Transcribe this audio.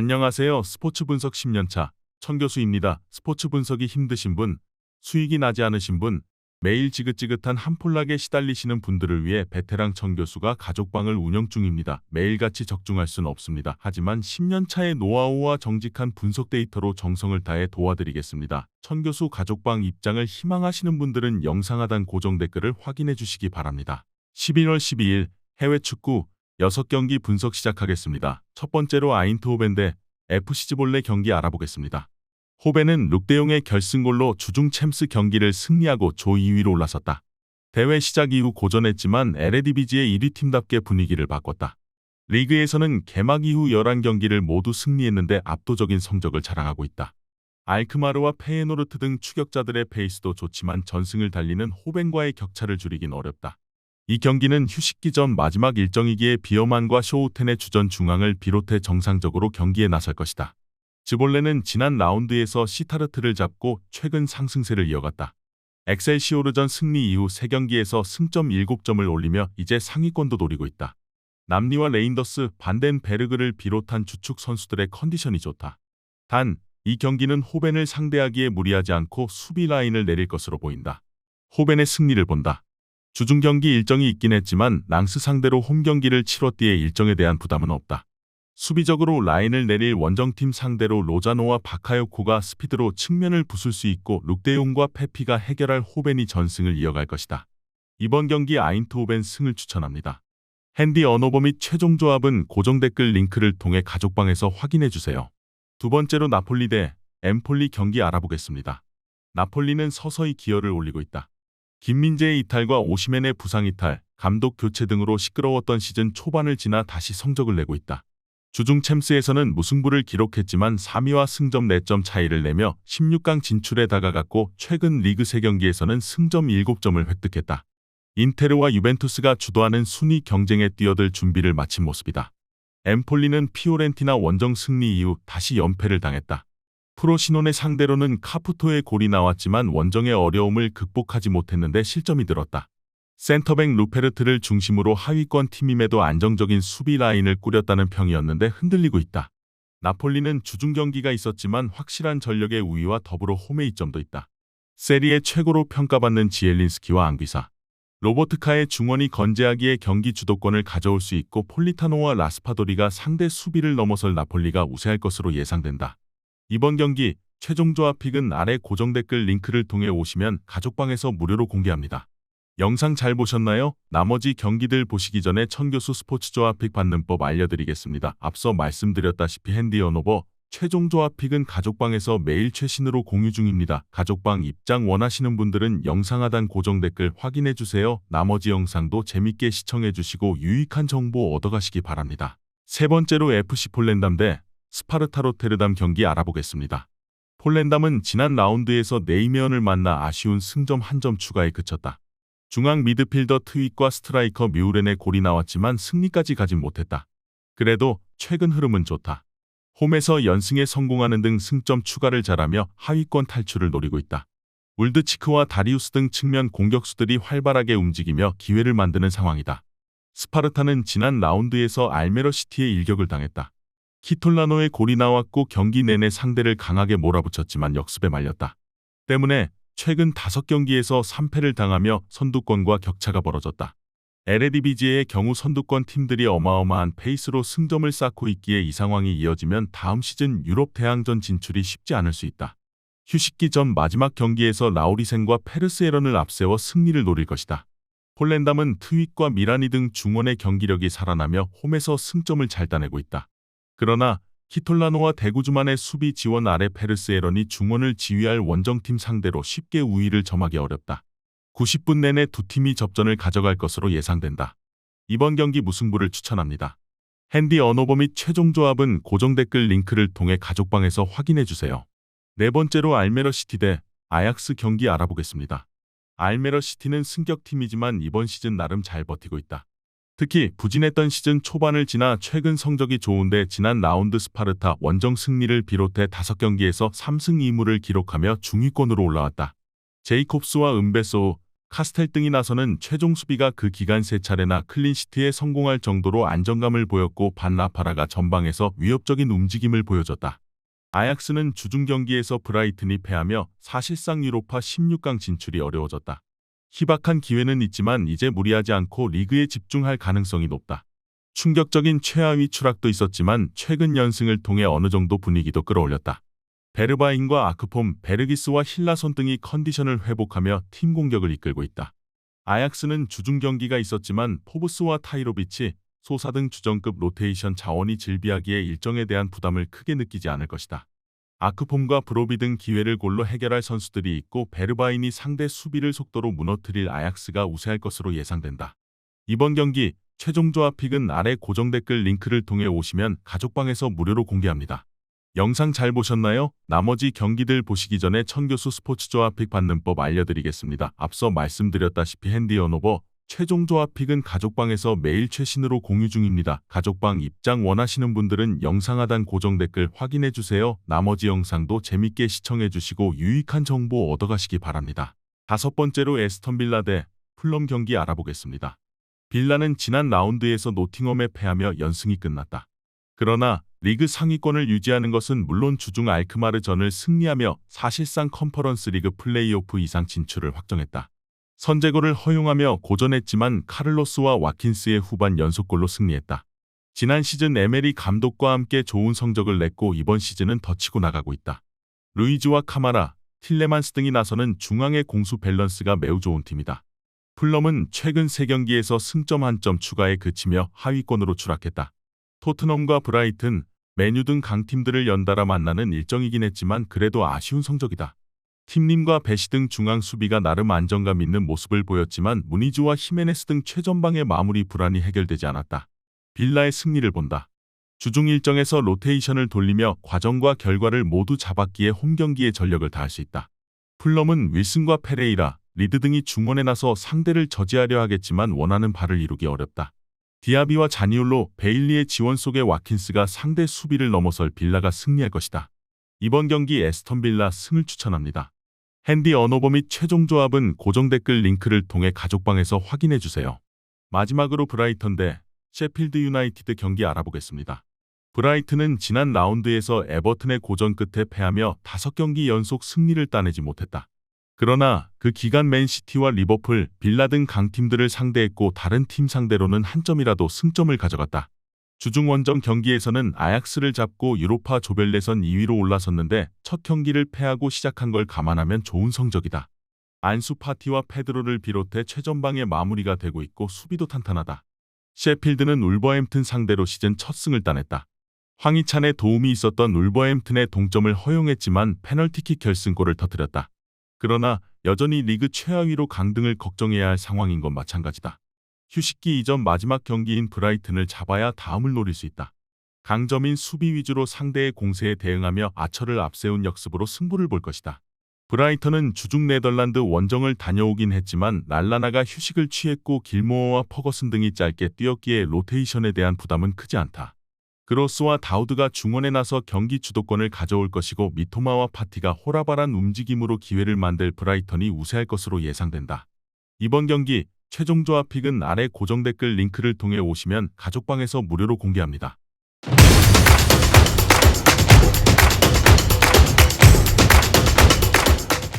안녕하세요. 스포츠 분석 10년차 천교수입니다. 스포츠 분석이 힘드신 분, 수익이 나지 않으신 분, 매일 지긋지긋한 한폴락에 시달리시는 분들을 위해 베테랑 천교수가 가족방을 운영 중입니다. 매일같이 적중할 수는 없습니다. 하지만 10년차의 노하우와 정직한 분석 데이터로 정성을 다해 도와드리겠습니다. 천교수 가족방 입장을 희망하시는 분들은 영상 하단 고정 댓글을 확인해 주시기 바랍니다. 11월 12일 해외 축구 6경기 분석 시작하겠습니다. 첫 번째로 아인트호벤 대 FC 지볼레 경기 알아보겠습니다. 호벤은 룩대용의 결승골로 주중 챔스 경기를 승리하고 조 2위로 올라섰다. 대회 시작 이후 고전했지만 에레디비지의 1위 팀답게 분위기를 바꿨다. 리그에서는 개막 이후 11경기를 모두 승리했는데 압도적인 성적을 자랑하고 있다. 알크마르와 페예노르트 등 추격자들의 페이스도 좋지만 전승을 달리는 호벤과의 격차를 줄이긴 어렵다. 이 경기는 휴식기 전 마지막 일정이기에 비어만과 쇼우텐의 주전 중앙을 비롯해 정상적으로 경기에 나설 것이다. 지볼레는 지난 라운드에서 시타르트를 잡고 최근 상승세를 이어갔다. 엑셀시오르전 승리 이후 3경기에서 승점 7점을 올리며 이제 상위권도 노리고 있다. 남리와 레인더스, 반덴베르그를 비롯한 주축 선수들의 컨디션이 좋다. 단, 이 경기는 호벤을 상대하기에 무리하지 않고 수비 라인을 내릴 것으로 보인다. 호벤의 승리를 본다. 주중 경기 일정이 있긴 했지만 랑스 상대로 홈 경기를 치렀기에 일정에 대한 부담은 없다. 수비적으로 라인을 내릴 원정팀 상대로 로자노와 바카요코가 스피드로 측면을 부술 수 있고 룩데용과 페피가 해결할 호벤이 전승을 이어갈 것이다. 이번 경기 아인트호벤 승을 추천합니다. 핸디 언어버 및 최종 조합은 고정 댓글 링크를 통해 가족방에서 확인해주세요. 두 번째로 나폴리 대 엠폴리 경기 알아보겠습니다. 나폴리는 서서히 기여를 올리고 있다. 김민재의 이탈과 오시멘의 부상 이탈, 감독 교체 등으로 시끄러웠던 시즌 초반을 지나 다시 성적을 내고 있다. 주중 챔스에서는 무승부를 기록했지만 3위와 승점 4점 차이를 내며 16강 진출에 다가갔고 최근 리그 3경기에서는 승점 7점을 획득했다. 인테르와 유벤투스가 주도하는 순위 경쟁에 뛰어들 준비를 마친 모습이다. 엠폴리는 피오렌티나 원정 승리 이후 다시 연패를 당했다. 프로시논의 상대로는 카푸토의 골이 나왔지만 원정의 어려움을 극복하지 못했는데 실점이 늘었다. 센터백 루페르트를 중심으로 하위권 팀임에도 안정적인 수비 라인을 꾸렸다는 평이었는데 흔들리고 있다. 나폴리는 주중 경기가 있었지만 확실한 전력의 우위와 더불어 홈의 이점도 있다. 세리에 최고로 평가받는 지엘린스키와 앙귀사, 로버트카의 중원이 건재하기에 경기 주도권을 가져올 수 있고 폴리타노와 라스파도리가 상대 수비를 넘어설 나폴리가 우세할 것으로 예상된다. 이번 경기 최종 조합 픽은 아래 고정 댓글 링크를 통해 오시면 가족방에서 무료로 공개합니다. 영상 잘 보셨나요? 나머지 경기들 보시기 전에 천교수 스포츠 조합 픽 받는 법 알려드리겠습니다. 앞서 말씀드렸다시피 핸디 언어버 최종 조합 픽은 가족방에서 매일 최신으로 공유 중입니다. 가족방 입장 원하시는 분들은 영상 하단 고정 댓글 확인해주세요. 나머지 영상도 재밌게 시청해주시고 유익한 정보 얻어가시기 바랍니다. 세 번째로 FC 폴렌담 대 스파르타 로테르담 경기 알아보겠습니다. 폴렌담은 지난 라운드에서 네이메언을 만나 아쉬운 승점 1점 추가에 그쳤다. 중앙 미드필더 트윗과 스트라이커 뮤렌의 골이 나왔지만 승리까지 가진 못했다. 그래도 최근 흐름은 좋다. 홈에서 연승에 성공하는 등 승점 추가를 잘하며 하위권 탈출을 노리고 있다. 울드치크와 다리우스 등 측면 공격수들이 활발하게 움직이며 기회를 만드는 상황이다. 스파르타는 지난 라운드에서 알메러 시티에 일격을 당했다. 키톨라노의 골이 나왔고 경기 내내 상대를 강하게 몰아붙였지만 역습에 말렸다. 때문에 최근 5경기에서 3패를 당하며 선두권과 격차가 벌어졌다. 에레디비지의 경우 선두권 팀들이 어마어마한 페이스로 승점을 쌓고 있기에 이 상황이 이어지면 다음 시즌 유럽 대항전 진출이 쉽지 않을 수 있다. 휴식기 전 마지막 경기에서 라우리센과 페르스에런을 앞세워 승리를 노릴 것이다. 폴렌담은 트윗과 미라니 등 중원의 경기력이 살아나며 홈에서 승점을 잘 따내고 있다. 그러나 키톨라노와 대구주만의 수비 지원 아래 페르스에런이 중원을 지휘할 원정팀 상대로 쉽게 우위를 점하기 어렵다. 90분 내내 두 팀이 접전을 가져갈 것으로 예상된다. 이번 경기 무승부를 추천합니다. 핸디 언어버 및 최종 조합은 고정 댓글 링크를 통해 가족방에서 확인해주세요. 네 번째로 알메러 시티 대 아약스 경기 알아보겠습니다. 알메러 시티는 승격팀이지만 이번 시즌 나름 잘 버티고 있다. 특히 부진했던 시즌 초반을 지나 최근 성적이 좋은데 지난 라운드 스파르타 원정 승리를 비롯해 5경기에서 3승 2무를 기록하며 중위권으로 올라왔다. 제이콥스와 은베소우, 카스텔 등이 나서는 최종 수비가 그 기간 3차례나 클린시트에 성공할 정도로 안정감을 보였고 반라파라가 전방에서 위협적인 움직임을 보여줬다. 아약스는 주중 경기에서 브라이튼이 패하며 사실상 유로파 16강 진출이 어려워졌다. 희박한 기회는 있지만 이제 무리하지 않고 리그에 집중할 가능성이 높다. 충격적인 최하위 추락도 있었지만 최근 연승을 통해 어느 정도 분위기도 끌어올렸다. 베르바인과 아크폼, 베르기스와 힐라손 등이 컨디션을 회복하며 팀 공격을 이끌고 있다. 아약스는 주중 경기가 있었지만 포브스와 타이로비치, 소사 등 주전급 로테이션 자원이 질비하기에 일정에 대한 부담을 크게 느끼지 않을 것이다. 아크폼과 브로비 등 기회를 골로 해결할 선수들이 있고 베르바인이 상대 수비를 속도로 무너뜨릴 아약스가 우세할 것으로 예상된다. 이번 경기 최종 조합픽은 아래 고정 댓글 링크를 통해 오시면 가족방에서 무료로 공개합니다. 영상 잘 보셨나요? 나머지 경기들 보시기 전에 천교수 스포츠 조합픽 받는 법 알려드리겠습니다. 앞서 말씀드렸다시피 핸디 언오버 최종 조합픽은 가족방에서 매일 최신으로 공유 중입니다. 가족방 입장 원하시는 분들은 영상 하단 고정 댓글 확인해주세요. 나머지 영상도 재밌게 시청해주시고 유익한 정보 얻어가시기 바랍니다. 5번째로 에스턴 빌라 대 풀럼 경기 알아보겠습니다. 빌라는 지난 라운드에서 노팅엄에 패하며 연승이 끝났다. 그러나 리그 상위권을 유지하는 것은 물론 주중 알크마르전을 승리하며 사실상 컨퍼런스 리그 플레이오프 이상 진출을 확정했다. 선제골을 허용하며 고전했지만 카를로스와 와킨스의 후반 연속골로 승리했다. 지난 시즌 에메리 감독과 함께 좋은 성적을 냈고 이번 시즌은 더 치고 나가고 있다. 루이즈와 카마라, 틸레만스 등이 나서는 중앙의 공수 밸런스가 매우 좋은 팀이다. 풀럼은 최근 3경기에서 승점 1점 추가에 그치며 하위권으로 추락했다. 토트넘과 브라이튼, 메뉴 등 강팀들을 연달아 만나는 일정이긴 했지만 그래도 아쉬운 성적이다. 팀님과 베시 등 중앙 수비가 나름 안정감 있는 모습을 보였지만 무니즈와 히메네스 등 최전방의 마무리 불안이 해결되지 않았다. 빌라의 승리를 본다. 주중 일정에서 로테이션을 돌리며 과정과 결과를 모두 잡았기에 홈경기에 전력을 다할 수 있다. 풀럼은 윌슨과 페레이라, 리드 등이 중원에 나서 상대를 저지하려 하겠지만 원하는 바를 이루기 어렵다. 디아비와 자니올로, 베일리의 지원 속에 와킨스가 상대 수비를 넘어설 빌라가 승리할 것이다. 이번 경기 에스턴 빌라 승을 추천합니다. 핸디 언오버 및 최종 조합은 고정 댓글 링크를 통해 가족방에서 확인해주세요. 마지막으로 브라이턴 대 셰필드 유나이티드 경기 알아보겠습니다. 브라이튼은 지난 라운드에서 에버튼의 고전 끝에 패하며 5경기 연속 승리를 따내지 못했다. 그러나 그 기간 맨시티와 리버풀, 빌라 등 강팀들을 상대했고 다른 팀 상대로는 한 점이라도 승점을 가져갔다. 주중 원정 경기에서는 아약스를 잡고 유로파 조별예선 2위로 올라섰는데 첫 경기를 패하고 시작한 걸 감안하면 좋은 성적이다. 안수 파티와 페드로를 비롯해 최전방의 마무리가 되고 있고 수비도 탄탄하다. 셰필드는 울버햄튼 상대로 시즌 첫 승을 따냈다. 황희찬의 도움이 있었던 울버햄튼의 동점을 허용했지만 페널티킥 결승골을 터뜨렸다. 그러나 여전히 리그 최하위로 강등을 걱정해야 할 상황인 건 마찬가지다. 휴식기 이전 마지막 경기인 브라이튼을 잡아야 다음을 노릴 수 있다. 강점인 수비 위주로 상대의 공세에 대응하며 아처를 앞세운 역습으로 승부를 볼 것이다. 브라이턴은 주중 네덜란드 원정을 다녀오긴 했지만 랄라나가 휴식을 취했고 길모어와 퍼거슨 등이 짧게 뛰었기에 로테이션에 대한 부담은 크지 않다. 그로스와 다우드가 중원에 나서 경기 주도권을 가져올 것이고 미토마와 파티가 호라바란 움직임으로 기회를 만들 브라이턴이 우세할 것으로 예상된다. 이번 경기 최종 조합픽은 아래 고정 댓글 링크를 통해 오시면 가족방에서 무료로 공개합니다.